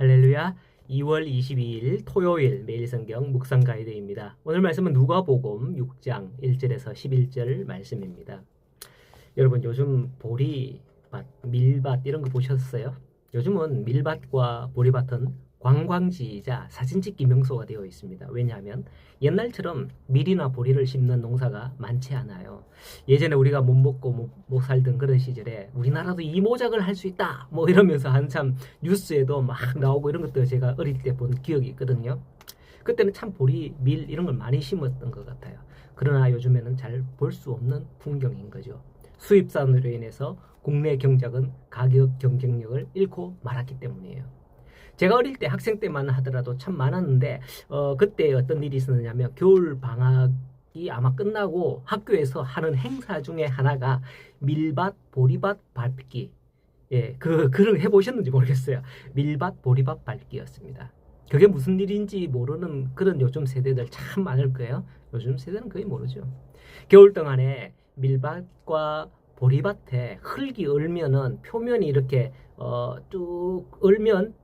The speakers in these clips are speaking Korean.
할렐루야. 2월 22일 토요일 매일 성경 묵상 가이드입니다. 오늘 말씀은 누가복음 6장 1절에서 11절 말씀입니다. 여러분 요즘 보리밭, 밀밭 이런 거 보셨어요? 요즘은 밀밭과 보리밭은 관광지이자 사진찍기 명소가 되어 있습니다. 왜냐하면 옛날처럼 밀이나 보리를 심는 농사가 많지 않아요. 예전에 우리가 못 먹고 못 살던 그런 시절에 우리나라도 이모작을 할 수 있다 뭐 이러면서 한참 뉴스에도 막 나오고 이런 것들 제가 어릴 때 본 기억이 있거든요. 그때는 참 보리, 밀 이런 걸 많이 심었던 것 같아요. 그러나 요즘에는 잘 볼 수 없는 풍경인 거죠. 수입산으로 인해서 국내 경작은 가격 경쟁력을 잃고 말았기 때문이에요. 제가 어릴 때 학생 때만 하더라도 참 많았는데 그때 어떤 일이 있었냐면 겨울 방학이 아마 끝나고 학교에서 하는 행사 중에 하나가 밀밭 보리밭 밟기. 예, 그런 해보셨는지 모르겠어요. 밀밭 보리밭 밟기였습니다. 그게 무슨 일인지 모르는 그런 요즘 세대들 참 많을 거예요. 요즘 세대는 거의 모르죠. 겨울 동안에 밀밭과 보리밭에 흙이 얼면은 표면이 이렇게 쭉 얼면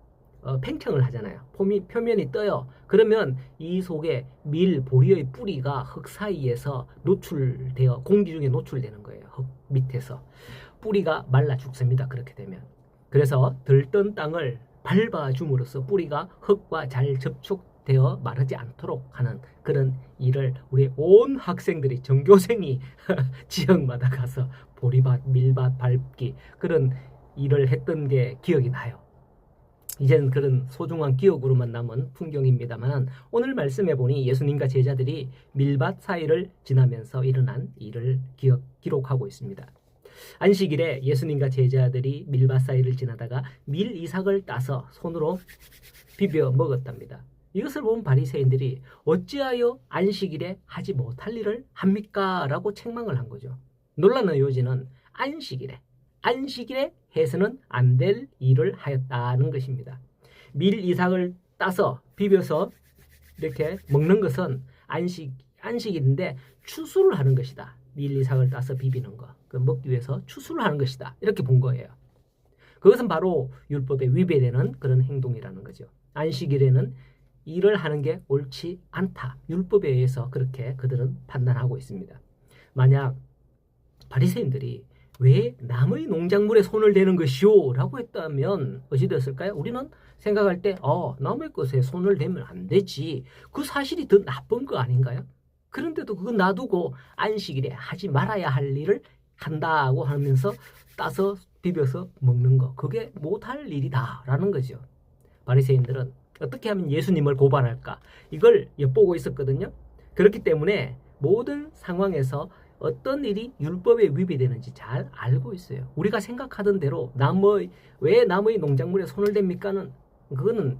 팽창을 하잖아요. 표면이 떠요. 그러면 이 속에 밀, 보리의 뿌리가 흙 사이에서 노출되어 공기 중에 노출되는 거예요. 흙 밑에서. 뿌리가 말라 죽습니다. 그렇게 되면. 그래서 들뜬 땅을 밟아줌으로써 뿌리가 흙과 잘 접촉되어 마르지 않도록 하는 그런 일을 우리 온 학생들이 전교생이 지역마다 가서 보리밭, 밀밭 밟기 그런 일을 했던 게 기억이 나요. 이제는 그런 소중한 기억으로만 남은 풍경입니다만 오늘 말씀해 보니 예수님과 제자들이 밀밭 사이를 지나면서 일어난 일을 기록하고 있습니다. 안식일에 예수님과 제자들이 밀밭 사이를 지나다가 밀 이삭을 따서 손으로 비벼 먹었답니다. 이것을 본 바리새인들이 어찌하여 안식일에 하지 못할 일을 합니까? 라고 책망을 한 거죠. 논란의 요지는 안식일에 해서는 안 될 일을 하였다는 것입니다. 밀 이삭을 따서 비벼서 이렇게 먹는 것은 안식일인데 추수를 하는 것이다. 밀 이삭을 따서 비비는 거. 그 먹기 위해서 추수를 하는 것이다. 이렇게 본 거예요. 그것은 바로 율법에 위배되는 그런 행동이라는 거죠. 안식일에는 일을 하는 게 옳지 않다. 율법에 의해서 그렇게 그들은 판단하고 있습니다. 만약 바리새인들이 왜 남의 농작물에 손을 대는 것이오? 라고 했다면 어찌 되었을까요? 우리는 생각할 때 남의 것에 손을 대면 안 되지. 그 사실이 더 나쁜 거 아닌가요? 그런데도 그거 놔두고 안식일에 하지 말아야 할 일을 한다고 하면서 따서 비벼서 먹는 거. 그게 못할 일이다 라는 거죠. 바리새인들은 어떻게 하면 예수님을 고발할까? 이걸 엿보고 있었거든요. 그렇기 때문에 모든 상황에서 어떤 일이 율법에 위배되는지 잘 알고 있어요. 우리가 생각하던 대로 왜 남의 농작물에 손을 댑니까는 그거는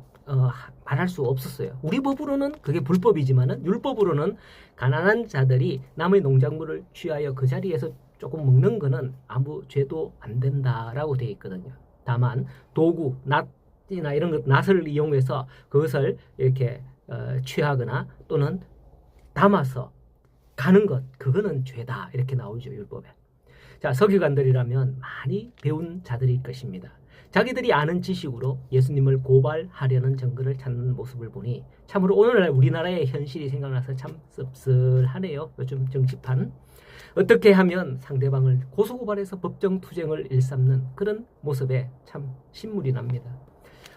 말할 수 없었어요. 우리 법으로는 그게 불법이지만은 율법으로는 가난한 자들이 남의 농작물을 취하여 그 자리에서 조금 먹는 거는 아무 죄도 안 된다라고 되어 있거든요. 다만 도구, 낫이나 이런 것, 낫을 이용해서 그것을 이렇게 취하거나 또는 담아서 가는 것, 그거는 죄다 이렇게 나오죠, 율법에. 자, 서기관들이라면 많이 배운 자들일 것입니다. 자기들이 아는 지식으로 예수님을 고발하려는 증거를 찾는 모습을 보니 참으로 오늘날 우리나라의 현실이 생각나서 참 씁쓸하네요. 요즘 정치판. 어떻게 하면 상대방을 고소고발해서 법정투쟁을 일삼는 그런 모습에 참 신물이 납니다.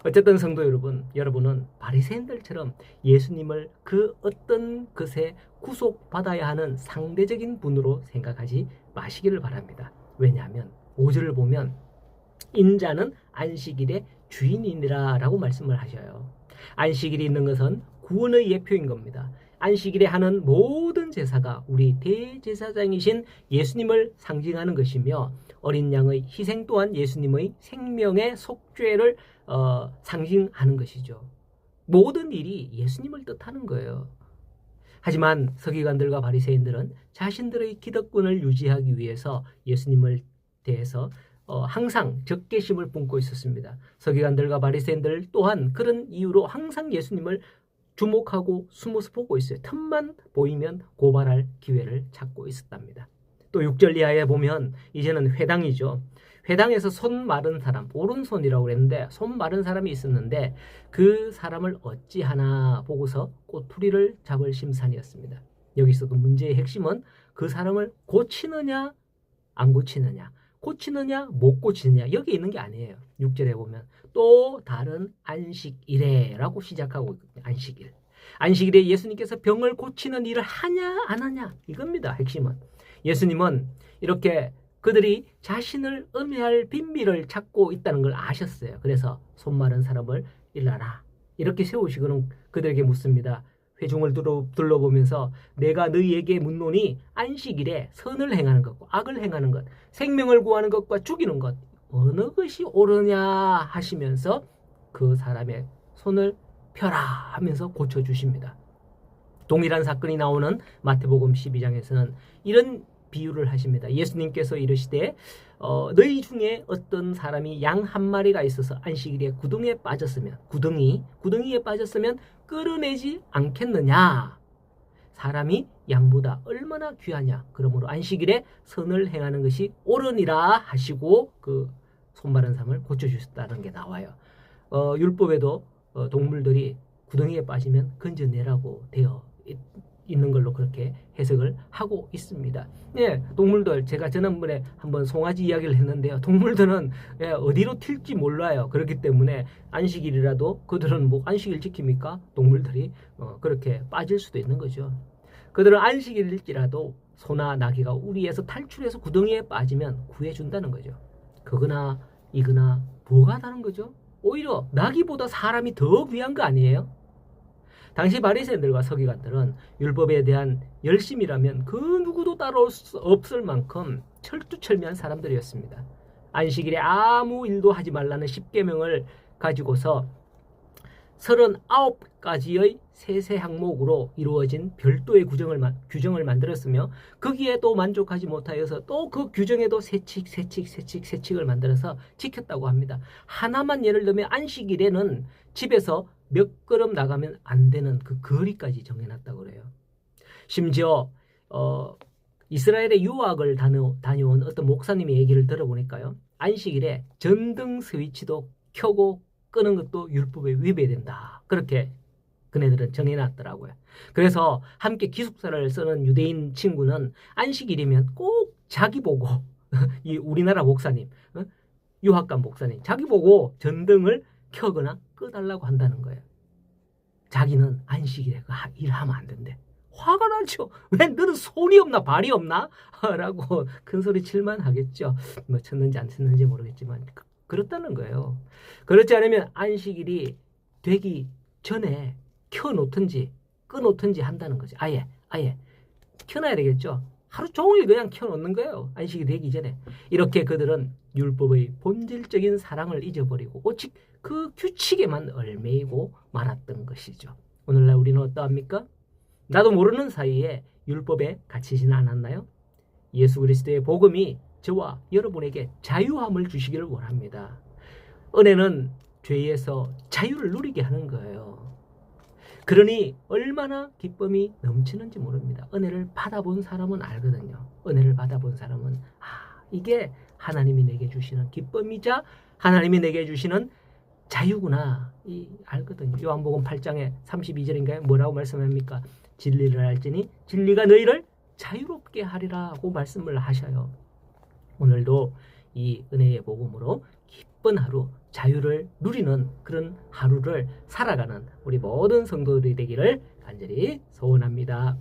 어쨌든 성도 여러분, 여러분은 바리새인들처럼 예수님을 그 어떤 것에 구속받아야 하는 상대적인 분으로 생각하지 마시기를 바랍니다. 왜냐하면 5절을 보면 인자는 안식일의 주인이니라 라고 말씀을 하셔요. 안식일이 있는 것은 구원의 예표인 겁니다. 안식일에 하는 모든 제사가 우리 대제사장이신 예수님을 상징하는 것이며 어린 양의 희생 또한 예수님의 생명의 속죄를 상징하는 것이죠. 모든 일이 예수님을 뜻하는 거예요. 하지만 서기관들과 바리새인들은 자신들의 기득권을 유지하기 위해서 예수님을 대해서 항상 적개심을 품고 있었습니다. 서기관들과 바리새인들 또한 그런 이유로 항상 예수님을 주목하고 숨어서 보고 있어요. 틈만 보이면 고발할 기회를 찾고 있었답니다. 또 6절 이하에 보면 이제는 회당이죠. 회당에서 손 마른 사람, 오른손이라고 그랬는데 손 마른 사람이 있었는데 그 사람을 어찌하나 보고서 꼬투리를 잡을 심산이었습니다. 여기서도 문제의 핵심은 그 사람을 고치느냐 안 고치느냐, 고치느냐 못 고치느냐, 여기 있는 게 아니에요. 6절에 보면 또 다른 안식일에라고 시작하고 있거든요. 안식일. 안식일에 예수님께서 병을 고치는 일을 하냐 안 하냐, 이겁니다. 핵심은. 예수님은 이렇게 그들이 자신을 음해할 빈미를 찾고 있다는 걸 아셨어요. 그래서 손 마른 사람을 일러라 이렇게 세우시고는 그들에게 묻습니다. 회중을 둘러보면서 내가 너희에게 묻노니 안식일에 선을 행하는 것과 악을 행하는 것, 생명을 구하는 것과 죽이는 것 어느 것이 옳으냐 하시면서 그 사람의 손을 펴라 하면서 고쳐주십니다. 동일한 사건이 나오는 마태복음 12장에서는 이런 비유를 하십니다. 예수님께서 이르시되 너희 중에 어떤 사람이 양 한 마리가 있어서 안식일에 구덩이에 빠졌으면 구덩이에 빠졌으면 끌어내지 않겠느냐. 사람이 양보다 얼마나 귀하냐. 그러므로 안식일에 선을 행하는 것이 옳으니라 하시고 그 손마른 사람을 고쳐주셨다는 게 나와요. 율법에도 동물들이 구덩이에 빠지면 건져내라고 되어 있는 걸로 그렇게 해석을 하고 있습니다. 예, 동물들 제가 지난번에 한번 송아지 이야기를 했는데요. 동물들은 어디로 튈지 몰라요. 그렇기 때문에 안식일이라도 그들은 뭐 안식일 지킵니까? 동물들이 그렇게 빠질 수도 있는 거죠. 그들은 안식일일지라도 소나 나귀가 우리에서 탈출해서 구덩이에 빠지면 구해준다는 거죠. 그거나 이거나 뭐가 다른 거죠? 오히려 나귀보다 사람이 더 귀한 거 아니에요? 당시 바리새인들과 서기관들은 율법에 대한 열심이라면 그 누구도 따라올 수 없을 만큼 철두철미한 사람들이었습니다. 안식일에 아무 일도 하지 말라는 10계명을 가지고서 39가지의 세세 항목으로 이루어진 별도의 규정을 만들었으며 거기에 또 만족하지 못하여서 또 그 규정에도 세칙을 만들어서 지켰다고 합니다. 하나만 예를 들면 안식일에는 집에서 몇 걸음 나가면 안 되는 그 거리까지 정해놨다고 그래요. 심지어 이스라엘의 유학을 다녀온 어떤 목사님의 얘기를 들어보니까요. 안식일에 전등 스위치도 켜고 끄는 것도 율법에 위배된다. 그렇게 그네들은 정해놨더라고요. 그래서 함께 기숙사를 쓰는 유대인 친구는 안식일이면 꼭 자기 보고 이 우리나라 목사님, 유학간 목사님 자기 보고 전등을 켜거나 꺼달라고 한다는 거예요. 자기는 안식일에 일하면 안 된대. 화가 나죠. 왜 너는 손이 없나 발이 없나? 라고 큰소리 칠만 하겠죠. 뭐 쳤는지 안 쳤는지 모르겠지만 그렇다는 거예요. 그렇지 않으면 안식일이 되기 전에 켜놓든지 꺼놓든지 한다는 거죠. 아예 켜놔야 되겠죠. 하루 종일 그냥 켜놓는 거예요. 안식이 되기 전에. 이렇게 그들은 율법의 본질적인 사랑을 잊어버리고 오직 그 규칙에만 얽매이고 말았던 것이죠. 오늘날 우리는 어떠합니까? 나도 모르는 사이에 율법에 갇히지는 않았나요? 예수 그리스도의 복음이 저와 여러분에게 자유함을 주시기를 원합니다. 은혜는 죄에서 자유를 누리게 하는 거예요. 그러니 얼마나 기쁨이 넘치는지 모릅니다. 은혜를 받아본 사람은 알거든요. 은혜를 받아본 사람은 이게 하나님이 내게 주시는 기쁨이자 하나님이 내게 주시는 자유구나 알거든요. 요한복음 8장에 32절인가요? 뭐라고 말씀합니까? 진리를 알지니 진리가 너희를 자유롭게 하리라고 말씀을 하셔요. 오늘도 이 은혜의 복음으로 기쁜 하루, 자유를 누리는 그런 하루를 살아가는 우리 모든 성도들이 되기를 간절히 소원합니다.